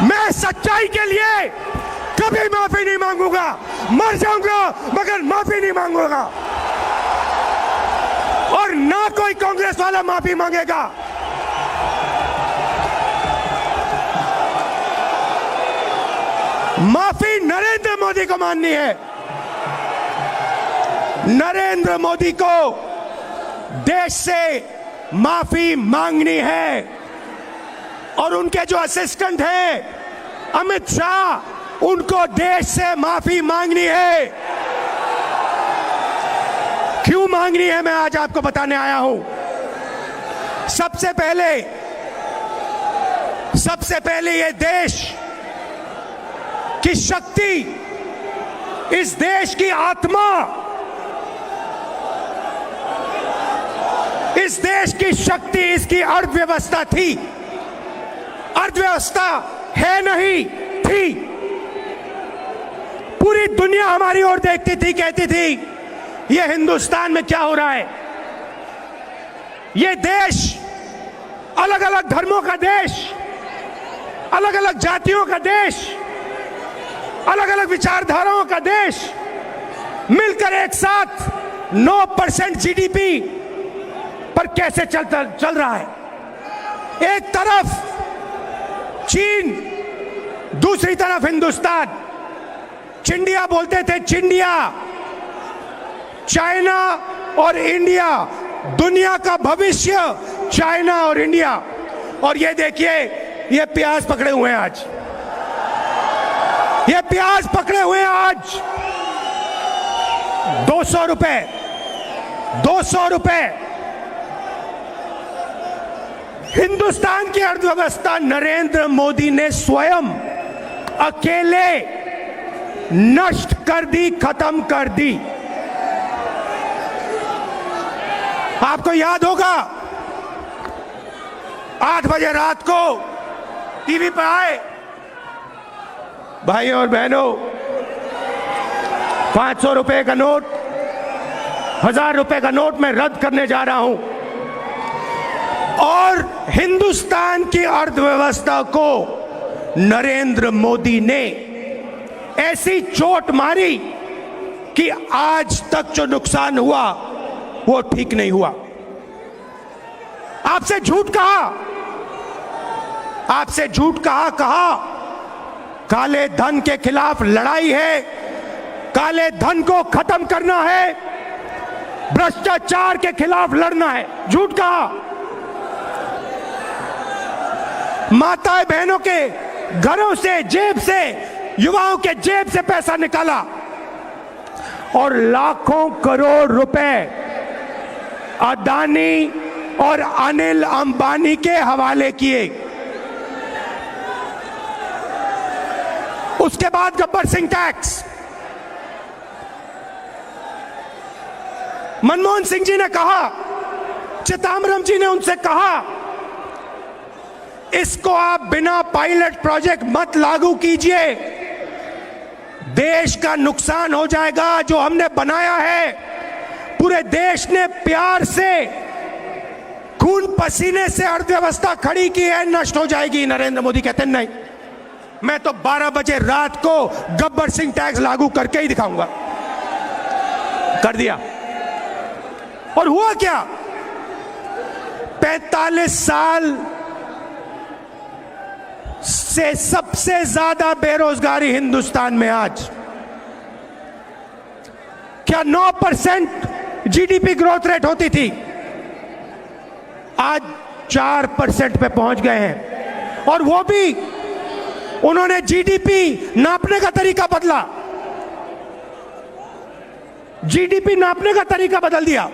मैं सच्चाई के लिए कभी माफी नहीं मांगूंगा, मर जाऊंगा मगर माफी नहीं मांगूंगा, और ना कोई कांग्रेस वाला माफी मांगेगा। माफी नरेंद्र मोदी को माननी है। नरेंद्र मोदी को देश से माफी मांगनी है, और उनके जो असिस्टेंट हैं अमित शाह, उनको देश से माफी मांगनी है। क्यों मांगनी है मैं आज आपको बताने आया हूं। सबसे पहले ये देश की शक्ति, इस देश की आत्मा, इस देश की शक्ति इसकी अर्थव्यवस्था थी। अर्थव्यवस्था है नहीं थी। पूरी दुनिया हमारी ओर देखती थी, कहती थी ये हिंदुस्तान में क्या हो रहा है। ये देश अलग अलग धर्मों का देश, अलग अलग जातियों का देश, अलग अलग विचारधाराओं का देश मिलकर एक साथ 9% जीडीपी पर कैसे चल रहा है। एक तरफ चीन, दूसरी तरफ हिंदुस्तान। चिंडिया बोलते थे, चिंडिया। चाइना और इंडिया, दुनिया का भविष्य चाइना और इंडिया। और ये देखिए, ये प्याज पकड़े हुए हैं आज, ये प्याज पकड़े हुए हैं आज 200 रुपए, 200 रुपए। हिंदुस्तान की अर्थव्यवस्था नरेंद्र मोदी ने स्वयं अकेले नष्ट कर दी, खत्म कर दी। आपको याद होगा 8 बजे रात को टीवी पर आए, भाइयों और बहनों, 500 रुपए का नोट, 1000 रुपए का नोट मैं रद्द करने जा रहा हूं। और हिंदुस्तान की अर्थव्यवस्था को नरेंद्र मोदी ने ऐसी चोट मारी कि आज तक जो नुकसान हुआ वो ठीक नहीं हुआ। आपसे झूठ कहा, आपसे झूठ कहा काले धन के खिलाफ लड़ाई है, काले धन को खत्म करना है, भ्रष्टाचार के खिलाफ लड़ना है। झूठ कहा। माताएं बहनों के घरों से, जेब से, युवाओं के जेब से पैसा निकाला और लाखों करोड़ रुपए अदानी और अनिल अंबानी के हवाले किए। उसके बाद गब्बर सिंह टैक्स। मनमोहन सिंह जी ने कहा, चिदंबरम जी ने उनसे कहा, इसको आप बिना पायलट प्रोजेक्ट मत लागू कीजिए, देश का नुकसान हो जाएगा। जो हमने बनाया है, पूरे देश ने प्यार से, खून पसीने से अर्थव्यवस्था खड़ी की है, नष्ट हो जाएगी। नरेंद्र मोदी कहते नहीं, मैं तो 12 बजे रात को गब्बर सिंह टैक्स लागू करके ही दिखाऊंगा। कर दिया। और हुआ क्या? 45 साल से सबसे ज्यादा बेरोजगारी हिंदुस्तान में आज। क्या 9% जीडीपी ग्रोथ रेट होती थी? आज 4% पे पहुंच गए हैं। और वो भी उन्होंने जीडीपी नापने का तरीका बदला, जीडीपी नापने का तरीका बदल दिया।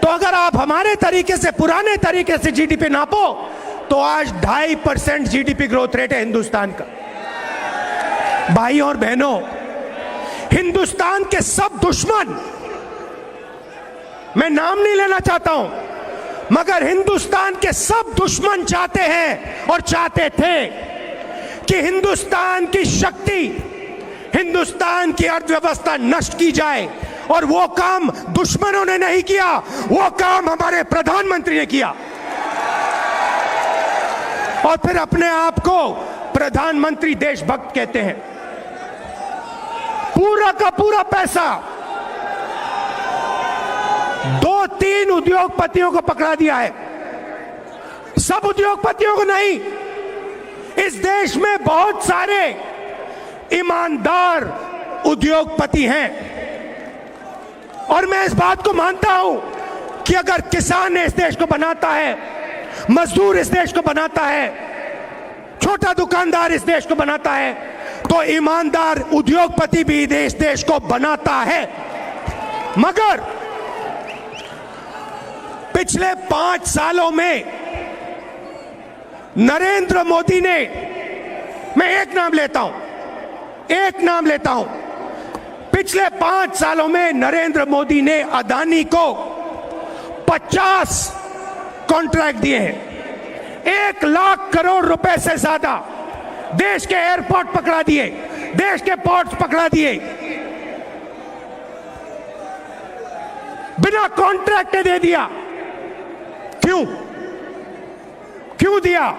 तो अगर आप हमारे तरीके से, पुराने तरीके से जीडीपी नापो तो आज 2.5% जीडीपी ग्रोथ रेट है हिंदुस्तान का। भाइयों और बहनों, हिंदुस्तान के सब दुश्मन, मैं नाम नहीं लेना चाहता हूं, मगर हिंदुस्तान के सब दुश्मन चाहते हैं और चाहते थे कि हिंदुस्तान की शक्ति, हिंदुस्तान की अर्थव्यवस्था नष्ट की जाए। और वो काम दुश्मनों ने नहीं किया, वो काम हमारे प्रधानमंत्री ने किया। और फिर अपने आप को प्रधानमंत्री देशभक्त कहते हैं। पूरा का पूरा पैसा 2-3 उद्योगपतियों को पकड़ा दिया है। सब उद्योगपतियों को नहीं, इस देश में बहुत सारे ईमानदार उद्योगपति हैं। और मैं इस बात को मानता हूं कि अगर किसान इस देश को बनाता है, मजदूर इस देश को बनाता है, छोटा दुकानदार इस देश को बनाता है, तो ईमानदार उद्योगपति भी इस देश को बनाता है। मगर पिछले 5 सालों में नरेंद्र मोदी ने, मैं एक नाम लेता हूं, पिछले 5 सालों में नरेंद्र मोदी ने अदानी को 50 कॉन्ट्रैक्ट दिए हैं। 1 लाख करोड़ रुपए से ज्यादा देश के एयरपोर्ट पकड़ा दिए, देश के पोर्ट्स पकड़ा दिए, बिना कॉन्ट्रैक्ट दे दिया। क्यों दिया?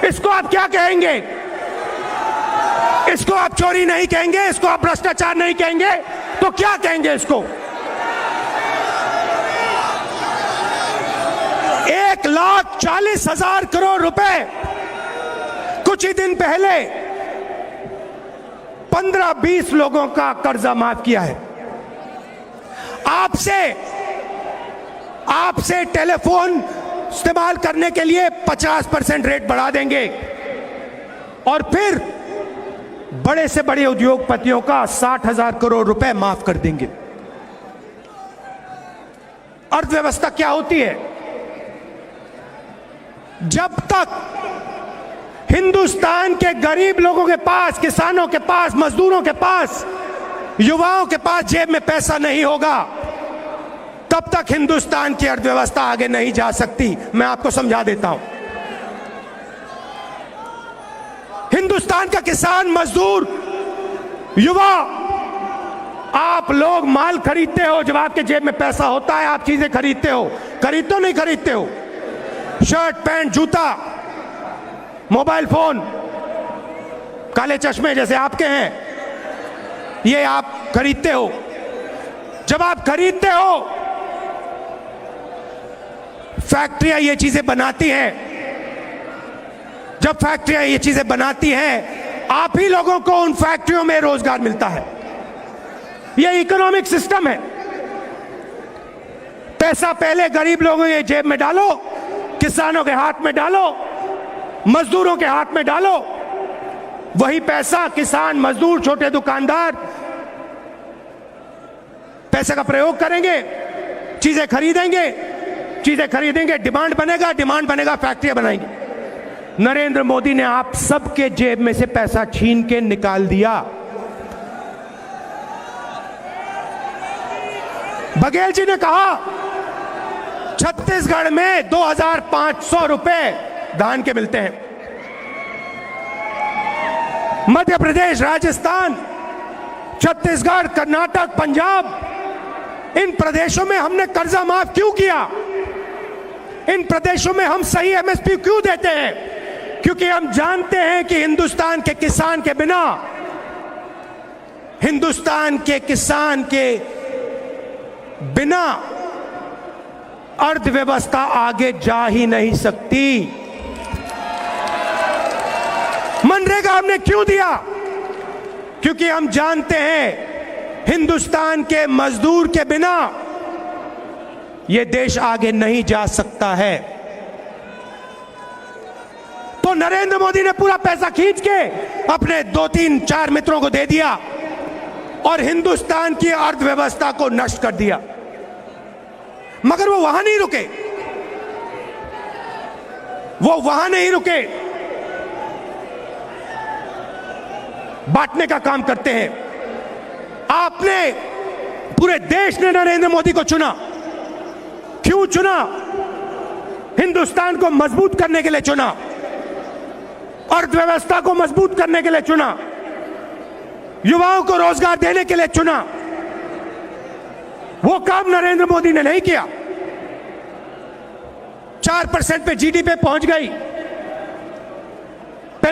इसको आप क्या कहेंगे? इसको आप चोरी नहीं कहेंगे, इसको आप भ्रष्टाचार नहीं कहेंगे, तो क्या कहेंगे इसको? 1,40,000 करोड़ रुपए कुछ ही दिन पहले 15-20 लोगों का कर्जा माफ किया है। आपसे टेलीफोन इस्तेमाल करने के लिए 50% रेट बढ़ा देंगे और फिर बड़े से बड़े उद्योगपतियों का 60,000 करोड़ रुपए माफ कर देंगे। अर्थव्यवस्था क्या होती है? जब तक हिंदुस्तान के गरीब लोगों के पास, किसानों के पास, मजदूरों के पास, युवाओं के पास जेब में पैसा नहीं होगा, तब तक हिंदुस्तान की अर्थव्यवस्था आगे नहीं जा सकती। मैं आपको समझा देता हूं। हिंदुस्तान का किसान, मजदूर, युवा, आप लोग माल खरीदते हो, जब आपके जेब में पैसा होता है आप चीजें खरीदते हो। नहीं खरीदते हो? शर्ट, पैंट, जूता, मोबाइल फोन, काले चश्मे जैसे आपके हैं, ये आप खरीदते हो। जब आप खरीदते हो, फैक्ट्रियां ये चीजें बनाती हैं। जब फैक्ट्रियां ये चीजें बनाती हैं, आप ही लोगों को उन फैक्ट्रियों में रोजगार मिलता है। ये इकोनॉमिक सिस्टम है। पैसा पहले गरीब लोगों के जेब में डालो, किसानों के हाथ में डालो, मजदूरों के हाथ में डालो। वही पैसा किसान, मजदूर, छोटे दुकानदार पैसे का प्रयोग करेंगे, चीजें खरीदेंगे, डिमांड बनेगा, फैक्ट्रियां बनाएंगे। नरेंद्र मोदी ने आप सबके जेब में से पैसा छीन के निकाल दिया। बघेल जी ने कहा छत्तीसगढ़ में 2,500 रुपए धान के मिलते हैं। मध्य प्रदेश, राजस्थान, छत्तीसगढ़, कर्नाटक, पंजाब, इन प्रदेशों में हमने कर्जा माफ क्यों किया? इन प्रदेशों में हम सही एमएसपी क्यों देते हैं? क्योंकि हम जानते हैं कि हिंदुस्तान के किसान के बिना, हिंदुस्तान के किसान के बिना अर्थव्यवस्था आगे जा ही नहीं सकती। मनरेगा हमने क्यों दिया? क्योंकि हम जानते हैं हिंदुस्तान के मजदूर के बिना यह देश आगे नहीं जा सकता है। तो नरेंद्र मोदी ने पूरा पैसा खींच के अपने 2-3-4 मित्रों को दे दिया और हिंदुस्तान की अर्थव्यवस्था को नष्ट कर दिया। मगर वो वहां नहीं रुके, बांटने का काम करते हैं। आपने, पूरे देश ने नरेंद्र मोदी को चुना। क्यों चुना? हिंदुस्तान को मजबूत करने के लिए चुना, अर्थव्यवस्था को मजबूत करने के लिए चुना, युवाओं को रोजगार देने के लिए चुना। वो काम नरेंद्र मोदी ने नहीं किया। 4% पे जीडीपी पहुंच गई,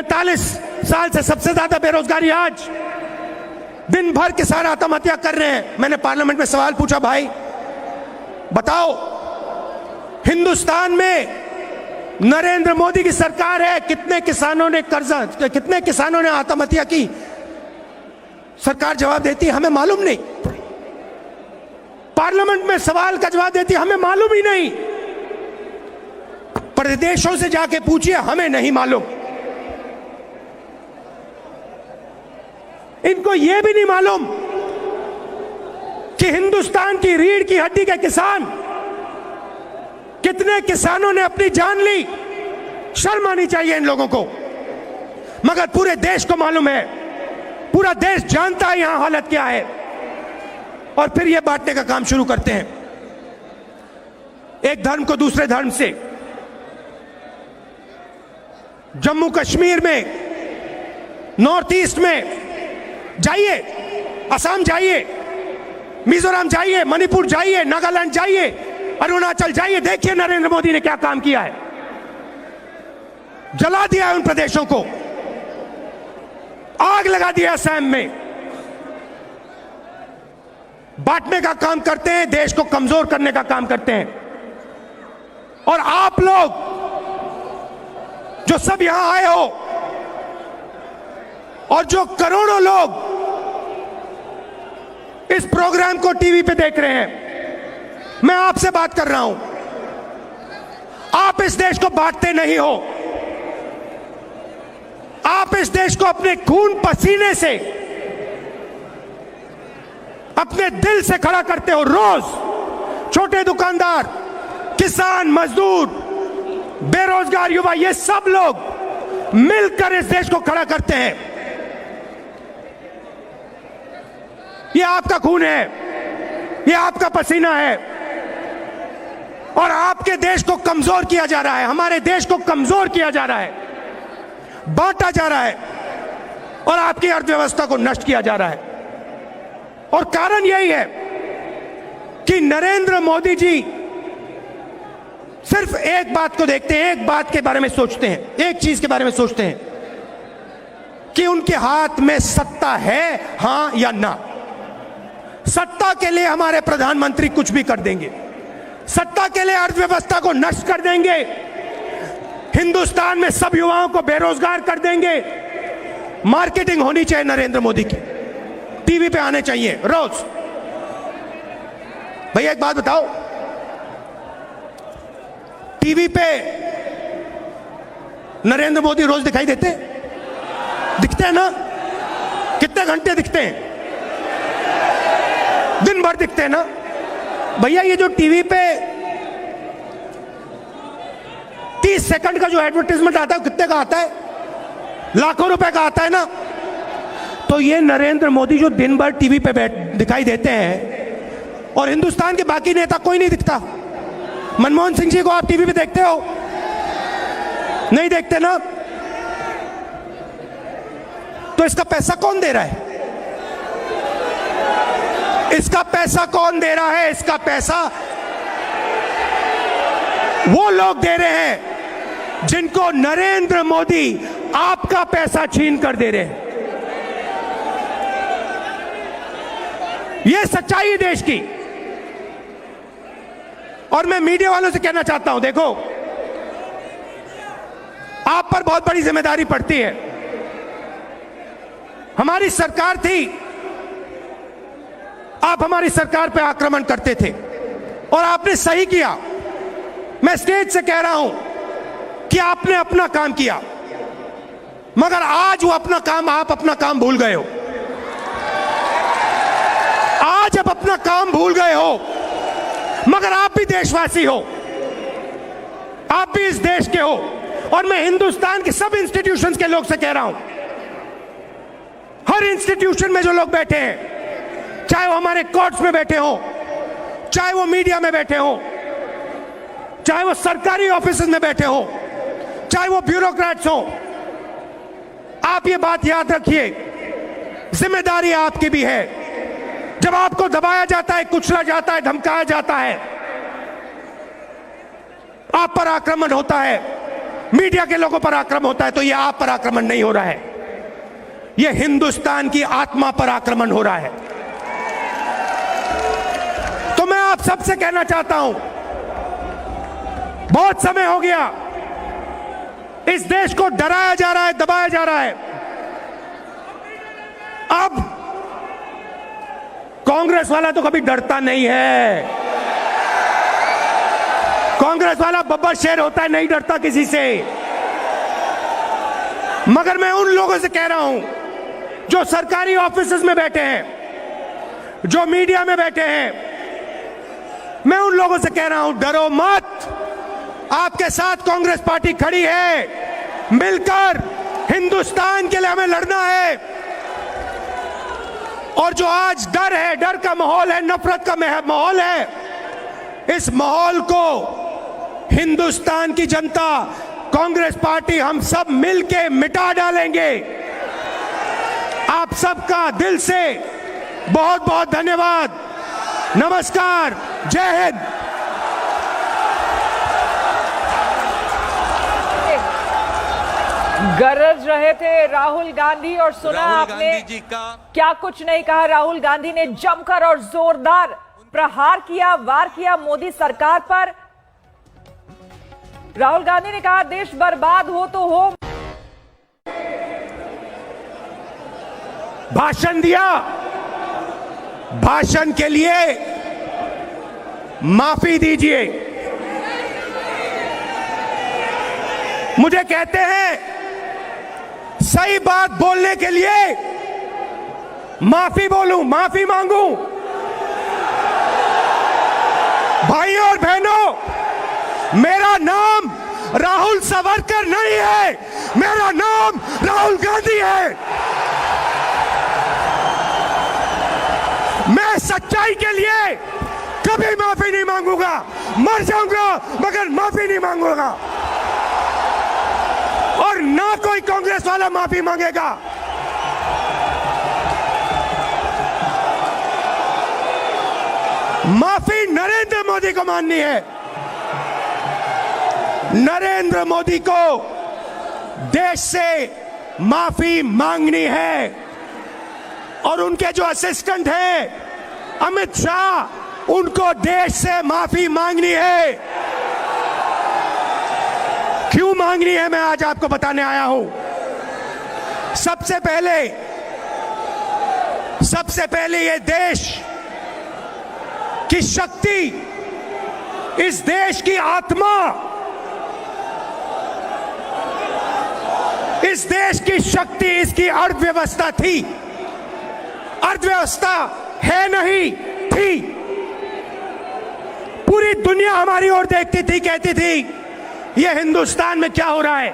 45 साल से सबसे ज्यादा बेरोजगारी आज। दिन भर किसान आत्महत्या कर रहे हैं। मैंने पार्लियामेंट में सवाल पूछा, भाई बताओ, हिंदुस्तान में नरेंद्र मोदी की सरकार है, कितने किसानों ने कर्जा, कितने किसानों ने आत्महत्या की? सरकार जवाब देती है हमें मालूम नहीं। पार्लियामेंट में सवाल का जवाब देती है हमें मालूम ही नहीं। प्रदेशों से जाके पूछिए, हमें नहीं मालूम। इनको यह भी नहीं मालूम कि हिंदुस्तान की रीढ़ की हड्डी के किसान, कितने किसानों ने अपनी जान ली। शर्म आनी चाहिए इन लोगों को। मगर पूरे देश को मालूम है, पूरा देश जानता है यहां हालत क्या है, और फिर यह बांटने का काम शुरू करते हैं, एक धर्म को दूसरे धर्म से। जम्मू कश्मीर में, नॉर्थ ईस्ट में जाइए, असम जाइए, मिजोरम जाइए, मणिपुर जाइए, नागालैंड जाइए, अरुणाचल जाइए, देखिए नरेंद्र मोदी ने क्या काम किया है। जला दिया है उन प्रदेशों को, आग लगा दिया असम में। बांटने का काम करते हैं, देश को कमजोर करने का काम करते हैं। और आप लोग जो सब यहां आए हो, और जो करोड़ों लोग इस प्रोग्राम को टीवी पे देख रहे हैं, मैं आपसे बात कर रहा हूं। आप इस देश को बांटते नहीं हो, आप इस देश को अपने खून पसीने से, अपने दिल से खड़ा करते हो। रोज छोटे दुकानदार, किसान, मजदूर, बेरोजगार युवा, ये सब लोग मिलकर इस देश को खड़ा करते हैं। ये आपका खून है, ये आपका पसीना है, और आपके देश को कमजोर किया जा रहा है, हमारे देश को कमजोर किया जा रहा है, बांटा जा रहा है, और आपकी अर्थव्यवस्था को नष्ट किया जा रहा है। और कारण यही है कि नरेंद्र मोदी जी सिर्फ एक बात को देखते हैं, एक बात के बारे में सोचते हैं, एक चीज के बारे में सोचते हैं कि उनके हाथ में सत्ता है, हां या ना। सत्ता के लिए हमारे प्रधानमंत्री कुछ भी कर देंगे, सत्ता के लिए अर्थव्यवस्था को नष्ट कर देंगे, हिंदुस्तान में सब युवाओं को बेरोजगार कर देंगे। मार्केटिंग होनी चाहिए नरेंद्र मोदी की, टीवी पे आने चाहिए रोज। भैया एक बात बताओ, टीवी पे नरेंद्र मोदी रोज दिखाई देते? दिखते हैं ना? कितने घंटे दिखते हैं? दिन भर दिखते हैं ना? भैया ये जो टीवी पे 30 सेकंड का जो एडवर्टाइजमेंट आता है, कितने का आता है? लाखों रुपए का आता है ना? तो ये नरेंद्र मोदी जो दिन भर टीवी पे दिखाई देते हैं, और हिंदुस्तान के बाकी नेता कोई नहीं दिखता। मनमोहन सिंह जी को आप टीवी पे देखते हो? नहीं देखते ना? तो इसका पैसा कौन दे रहा है? इसका पैसा कौन दे रहा है? इसका पैसा वो लोग दे रहे हैं जिनको नरेंद्र मोदी आपका पैसा छीन कर दे रहे हैं। यह सच्चाई है देश की। और मैं मीडिया वालों से कहना चाहता हूं, देखो आप पर बहुत बड़ी जिम्मेदारी पड़ती है। हमारी सरकार थी, आप हमारी सरकार पे आक्रमण करते थे, और आपने सही किया। मैं स्टेज से कह रहा हूं कि आपने अपना काम किया, मगर आज वो अपना काम, आप अपना काम भूल गए हो। आज आप अपना काम भूल गए हो, मगर आप भी देशवासी हो, आप भी इस देश के हो। और मैं हिंदुस्तान के सब इंस्टीट्यूशंस के लोग से कह रहा हूं, हर इंस्टीट्यूशन में जो लोग बैठे हैं, चाहे वो हमारे कोर्ट्स में बैठे हो, चाहे वो मीडिया में बैठे हो, चाहे वो सरकारी ऑफिस में बैठे हो, चाहे वो ब्यूरोक्रेट्स हो, आप ये बात याद रखिए, जिम्मेदारी आपकी भी है। जब आपको दबाया जाता है, कुचला जाता है, धमकाया जाता है, आप पर आक्रमण होता है, मीडिया के लोगों पर आक्रमण होता है, तो यह आप पर आक्रमण नहीं हो रहा है, यह हिंदुस्तान की आत्मा पर आक्रमण हो रहा है। तो मैं आप सबसे कहना चाहता हूं, बहुत समय हो गया इस देश को डराया जा रहा है, दबाया जा रहा है। अब कांग्रेस वाला तो कभी डरता नहीं है, कांग्रेस वाला बब्बर शेर होता है, नहीं डरता किसी से। मगर मैं उन लोगों से कह रहा हूं जो सरकारी ऑफिसेज में बैठे हैं, जो मीडिया में बैठे हैं, मैं उन लोगों से कह रहा हूं, डरो मत, आपके साथ कांग्रेस पार्टी खड़ी है। मिलकर हिंदुस्तान के लिए हमें लड़ना है। और जो आज डर है, डर का माहौल है, नफरत का माहौल है, इस माहौल को हिंदुस्तान की जनता, कांग्रेस पार्टी, हम सब मिलके मिटा डालेंगे। आप सबका दिल से बहुत बहुत धन्यवाद। नमस्कार, जय हिंद। गरज रहे थे राहुल गांधी और सुना आपने क्या कुछ नहीं कहा। राहुल गांधी ने जमकर और जोरदार प्रहार किया, वार किया मोदी सरकार पर। राहुल गांधी ने कहा देश बर्बाद हो तो हो। भाषण दिया, भाषण के लिए माफी दीजिए। मुझे कहते हैं सही बात बोलने के लिए माफी बोलूं, माफी मांगू। भाइयों और बहनों, मेरा नाम राहुल सावरकर नहीं है, मेरा नाम राहुल गांधी है। मैं सच्चाई के लिए कभी माफी नहीं मांगूंगा, मर जाऊंगा मगर माफी नहीं मांगूंगा। और ना कोई कांग्रेस वाला माफी मांगेगा। माफी नरेंद्र मोदी को माननी है। नरेंद्र मोदी को देश से माफी मांगनी है। और उनके जो असिस्टेंट हैं अमित शाह, उनको देश से माफी मांगनी है। क्यों मांगनी है, मैं आज आपको बताने आया हूं। सबसे पहले ये देश की शक्ति, इस देश की आत्मा, इस देश की शक्ति, इसकी अर्थव्यवस्था थी। अर्थव्यवस्था है नहीं थी। पूरी दुनिया हमारी ओर देखती थी, कहती थी ये हिंदुस्तान में क्या हो रहा है।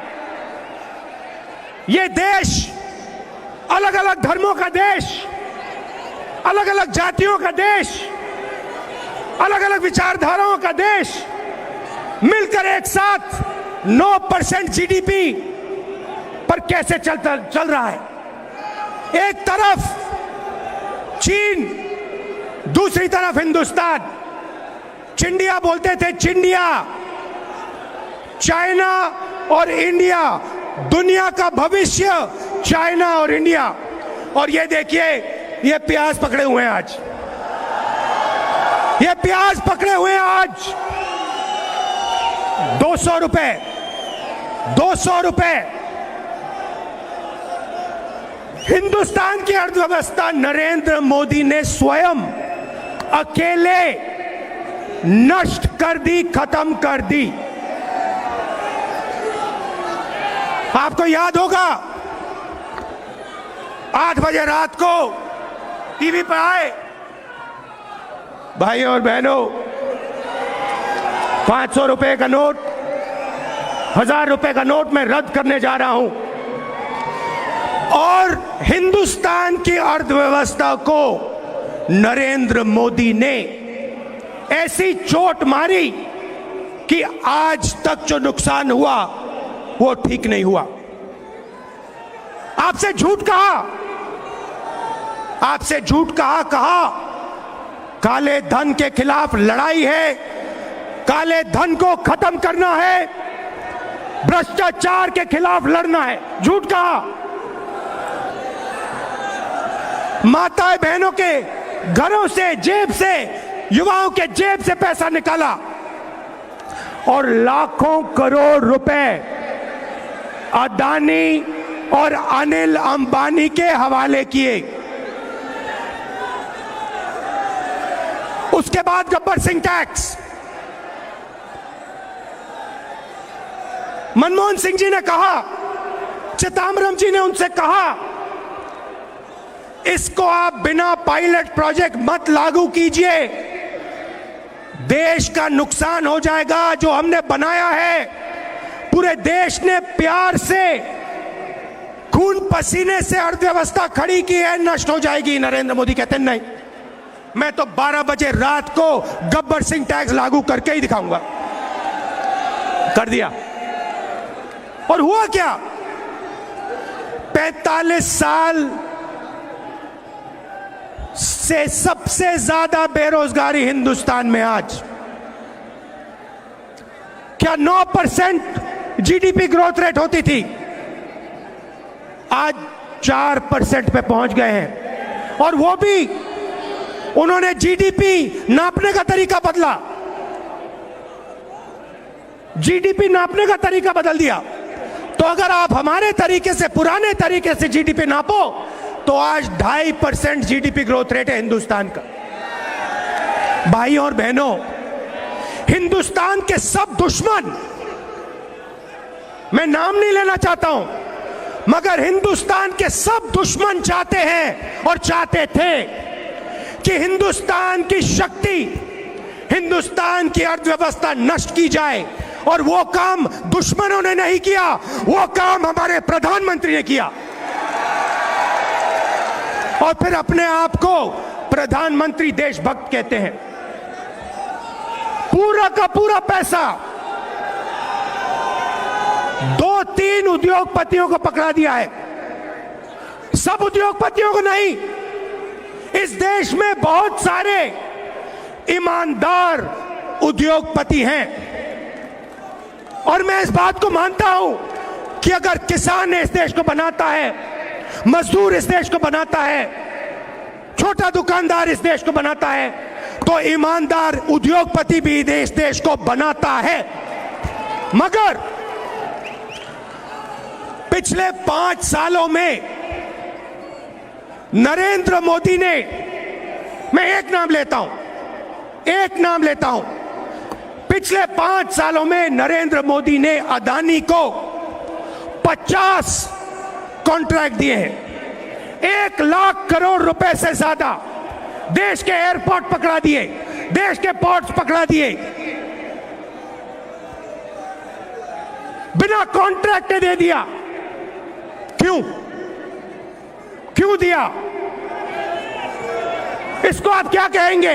ये देश अलग अलग धर्मों का देश, अलग अलग जातियों का देश, अलग अलग विचारधाराओं का देश मिलकर एक साथ 9% जीडीपी पर कैसे चल रहा है। एक तरफ चीन, दूसरी तरफ हिंदुस्तान। चिंडिया बोलते थे, चिंडिया। चाइना और इंडिया, दुनिया का भविष्य चाइना और इंडिया। और ये देखिए, ये प्याज पकड़े हुए हैं आज, ये प्याज पकड़े हुए हैं आज 200 रुपए, 200 रुपए। हिंदुस्तान की अर्थव्यवस्था नरेंद्र मोदी ने स्वयं अकेले नष्ट कर दी, खत्म कर दी। आपको याद होगा 8 बजे रात को टीवी पर आए, भाइयों और बहनों, 500 रुपए का नोट, 1000 रुपए का नोट मैं रद्द करने जा रहा हूं। और हिंदुस्तान की अर्थव्यवस्था को नरेंद्र मोदी ने ऐसी चोट मारी कि आज तक जो नुकसान हुआ वो ठीक नहीं हुआ। आपसे झूठ कहा, आपसे झूठ कहा काले धन के खिलाफ लड़ाई है, काले धन को खत्म करना है। भ्रष्टाचार के खिलाफ लड़ना है। झूठ कहा। माताएं बहनों के घरों से, जेब से, युवाओं के जेब से पैसा निकाला और लाखों करोड़ रुपए अदानी और अनिल अंबानी के हवाले किए। उसके बाद गब्बर सिंह टैक्स। मनमोहन सिंह जी ने कहा, चिदंबरम जी ने उनसे कहा, इसको आप बिना पायलट प्रोजेक्ट मत लागू कीजिए, देश का नुकसान हो जाएगा। जो हमने बनाया है, पूरे देश ने प्यार से, खून पसीने से अर्थव्यवस्था खड़ी की है, नष्ट हो जाएगी। नरेंद्र मोदी कहते नहीं, मैं तो 12 बजे रात को गब्बर सिंह टैक्स लागू करके ही दिखाऊंगा। कर दिया। और हुआ क्या? 45 साल से सबसे ज्यादा बेरोजगारी हिंदुस्तान में आज। क्या 9% जीडीपी ग्रोथ रेट होती थी? आज 4% पे पहुंच गए हैं। और वो भी उन्होंने जीडीपी नापने का तरीका बदला। जीडीपी नापने का तरीका बदल दिया। तो अगर आप हमारे तरीके से, पुराने तरीके से जीडीपी नापो तो आज 2.5% जीडीपी ग्रोथ रेट है हिंदुस्तान का। भाई और बहनों, हिंदुस्तान के सब दुश्मन, मैं नाम नहीं लेना चाहता हूं, मगर हिंदुस्तान के सब दुश्मन चाहते हैं और चाहते थे कि हिंदुस्तान की शक्ति, हिंदुस्तान की अर्थव्यवस्था नष्ट की जाए। और वो काम दुश्मनों ने नहीं किया, वो काम हमारे प्रधानमंत्री ने किया। और फिर अपने आप को प्रधानमंत्री देशभक्त कहते हैं। पूरा का पूरा पैसा 2-3 उद्योगपतियों को पकड़ा दिया है। सब उद्योगपतियों को नहीं, इस देश में बहुत सारे ईमानदार उद्योगपति हैं। और मैं इस बात को मानता हूं कि अगर किसान इस देश को बनाता है, मजदूर इस देश को बनाता है, छोटा दुकानदार इस देश को बनाता है, तो ईमानदार उद्योगपति भी इस देश को बनाता है। मगर पिछले 5 सालों में नरेंद्र मोदी ने, मैं एक नाम लेता हूं, पिछले 5 सालों में नरेंद्र मोदी ने अदानी को 50 कॉन्ट्रैक्ट दिए हैं। 1 लाख करोड़ रुपए से ज्यादा देश के एयरपोर्ट पकड़ा दिए, देश के पोर्ट्स पकड़ा दिए, बिना कॉन्ट्रैक्ट दे दिया। क्यों दिया? इसको आप क्या कहेंगे?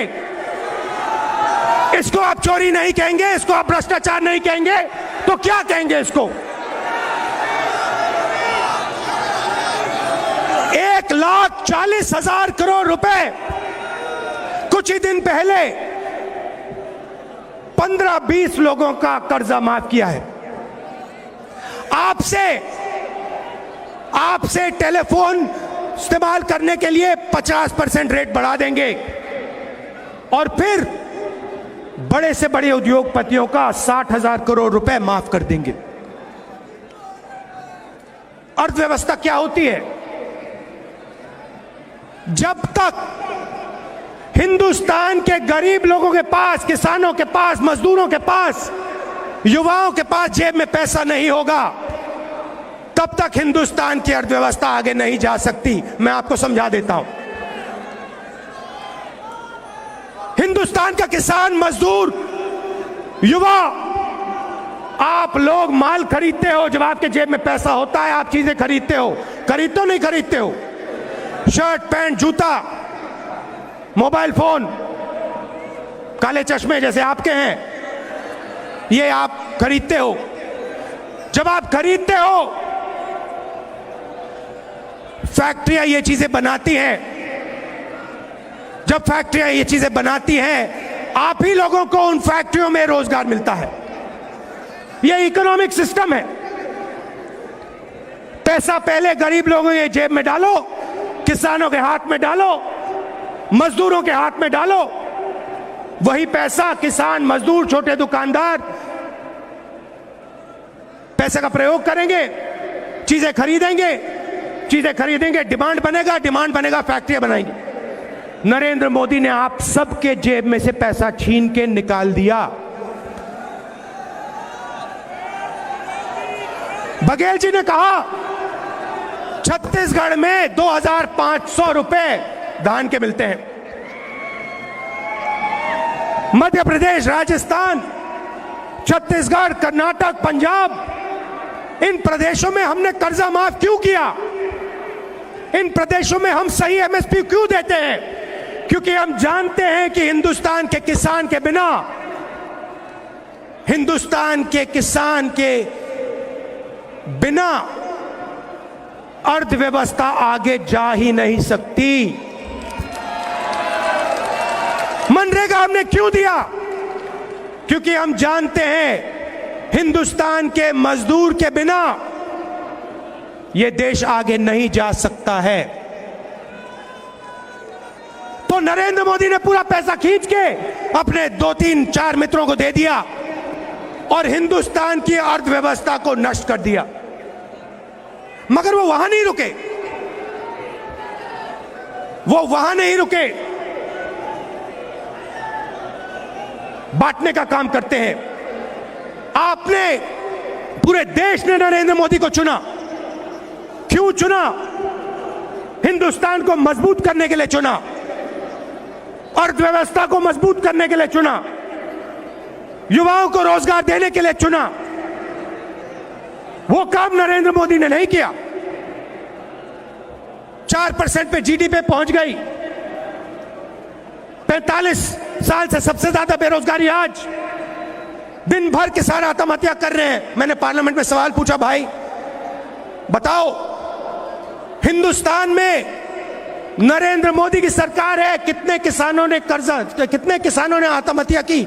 इसको आप चोरी नहीं कहेंगे, इसको आप भ्रष्टाचार नहीं कहेंगे, तो क्या कहेंगे इसको? 1,40,000 करोड़ रुपए कुछ ही दिन पहले 15-20 लोगों का कर्जा माफ किया है। आपसे टेलीफोन इस्तेमाल करने के लिए 50% रेट बढ़ा देंगे और फिर बड़े से बड़े उद्योगपतियों का 60,000 करोड़ रुपए माफ कर देंगे। अर्थव्यवस्था क्या होती है? जब तक हिंदुस्तान के गरीब लोगों के पास, किसानों के पास, मजदूरों के पास, युवाओं के पास जेब में पैसा नहीं होगा, तब तक हिंदुस्तान की अर्थव्यवस्था आगे नहीं जा सकती। मैं आपको समझा देता हूं। हिंदुस्तान का किसान, मजदूर, युवा, आप लोग माल खरीदते हो, जब आपके जेब में पैसा होता है आप चीजें खरीदते हो। खरीदते हो नहीं खरीदते हो? शर्ट, पैंट, जूता, मोबाइल फोन, काले चश्मे जैसे आपके हैं, ये आप खरीदते हो। जब आप खरीदते हो, फैक्ट्रियां ये चीजें बनाती हैं। जब फैक्ट्रियां ये चीजें बनाती हैं, आप ही लोगों को उन फैक्ट्रियों में रोजगार मिलता है। ये इकोनॉमिक सिस्टम है। पैसा पहले गरीब लोगों के जेब में डालो, किसानों के हाथ में डालो, मजदूरों के हाथ में डालो। वही पैसा किसान, मजदूर, छोटे दुकानदार पैसे का प्रयोग करेंगे, चीजें खरीदेंगे, डिमांड बनेगा, फैक्ट्रियां बनाएंगे। नरेंद्र मोदी ने आप सबके जेब में से पैसा छीन के निकाल दिया। बघेल जी ने कहा छत्तीसगढ़ में 2500 रुपए धान के मिलते हैं। मध्य प्रदेश, राजस्थान, छत्तीसगढ़, कर्नाटक, पंजाब, इन प्रदेशों में हमने कर्जा माफ क्यों किया? इन प्रदेशों में हम सही एमएसपी क्यों देते हैं? क्योंकि हम जानते हैं कि हिंदुस्तान के किसान के बिना, हिंदुस्तान के किसान के बिना अर्थव्यवस्था आगे जा ही नहीं सकती। मनरेगा हमने क्यों दिया? क्योंकि हम जानते हैं हिंदुस्तान के मजदूर के बिना यह देश आगे नहीं जा सकता है। तो नरेंद्र मोदी ने पूरा पैसा खींच के अपने 2-3-4 मित्रों को दे दिया और हिंदुस्तान की अर्थव्यवस्था को नष्ट कर दिया। मगर वो वहां नहीं रुके, बांटने का काम करते हैं। आपने, पूरे देश ने नरेंद्र मोदी को चुना। क्यों चुना? हिंदुस्तान को मजबूत करने के लिए चुना, अर्थव्यवस्था को मजबूत करने के लिए चुना, युवाओं को रोजगार देने के लिए चुना। वो काम नरेंद्र मोदी ने नहीं किया। 4% पे जीडीपी पहुंच गई। 45 साल से सबसे ज्यादा बेरोजगारी आज। दिन भर किसान आत्महत्या कर रहे हैं। मैंने पार्लियामेंट में सवाल पूछा, भाई बताओ, हिंदुस्तान में नरेंद्र मोदी की सरकार है, कितने किसानों ने आत्महत्या की?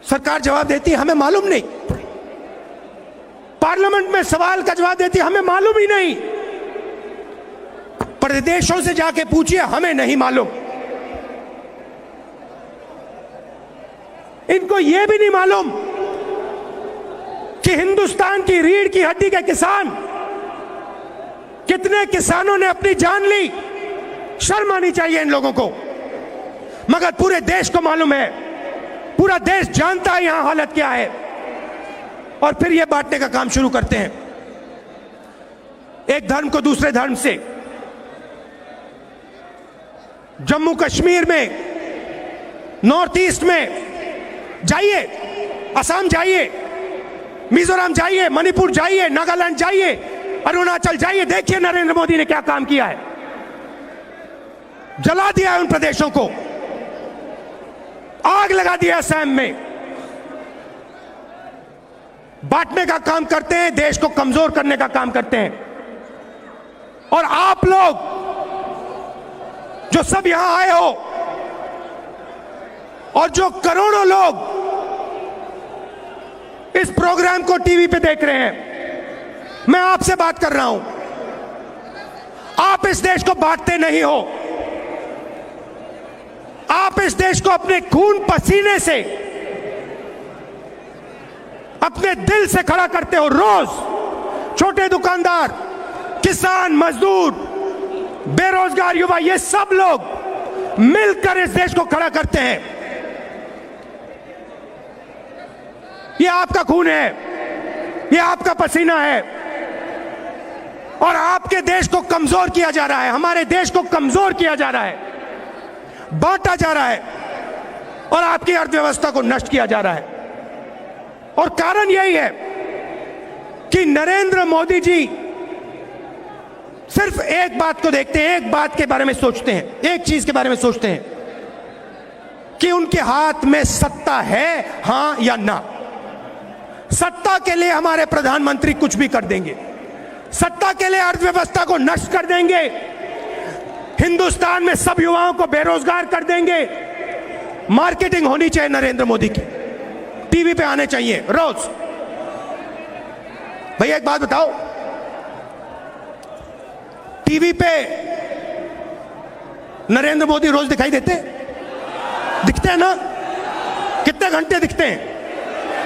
सरकार जवाब देती है हमें मालूम नहीं। पार्लियामेंट में सवाल का जवाब देती है हमें मालूम ही नहीं। प्रदेशों से जाके पूछिए, हमें नहीं मालूम। इनको यह भी नहीं मालूम कि हिंदुस्तान की रीढ़ की हड्डी के किसान, कितने किसानों ने अपनी जान ली। शर्म आनी चाहिए इन लोगों को। मगर पूरे देश को मालूम है, पूरा देश जानता है यहां हालत क्या है, और फिर यह बांटने का काम शुरू करते हैं। एक धर्म को दूसरे धर्म से। जम्मू कश्मीर में, नॉर्थ ईस्ट में जाइए, असम जाइए, मिजोरम जाइए, मणिपुर जाइए, नागालैंड जाइए, अरुणाचल जाइए, देखिए नरेंद्र मोदी ने क्या काम किया है। जला दिया है उन प्रदेशों को, आग लगा दिया असम में। बांटने का काम करते हैं, देश को कमजोर करने का काम करते हैं। और आप लोग जो सब यहां आए हो और जो करोड़ों लोग इस प्रोग्राम को टीवी पे देख रहे हैं, मैं आपसे बात कर रहा हूं। आप इस देश को बांटते नहीं हो। आप इस देश को अपने खून पसीने से, अपने दिल से खड़ा करते हो। रोज छोटे दुकानदार, किसान, मजदूर, बेरोजगार युवा, ये सब लोग मिलकर इस देश को खड़ा करते हैं। ये आपका खून है, ये आपका पसीना है, और आपके देश को कमजोर किया जा रहा है, हमारे देश को कमजोर किया जा रहा है, बांटा जा रहा है, और आपकी अर्थव्यवस्था को नष्ट किया जा रहा है। और कारण यही है कि नरेंद्र मोदी जी सिर्फ एक बात को देखते हैं, एक बात के बारे में सोचते हैं, एक चीज के बारे में सोचते हैं कि उनके हाथ में सत्ता है, हां या ना। सत्ता के लिए हमारे प्रधानमंत्री कुछ भी कर देंगे, सत्ता के लिए अर्थव्यवस्था को नष्ट कर देंगे, हिंदुस्तान में सब युवाओं को बेरोजगार कर देंगे। मार्केटिंग होनी चाहिए नरेंद्र मोदी की, टीवी पे आने चाहिए रोज। भैया एक बात बताओ, टीवी पे नरेंद्र मोदी रोज दिखाई दिखते हैं ना? कितने घंटे दिखते हैं?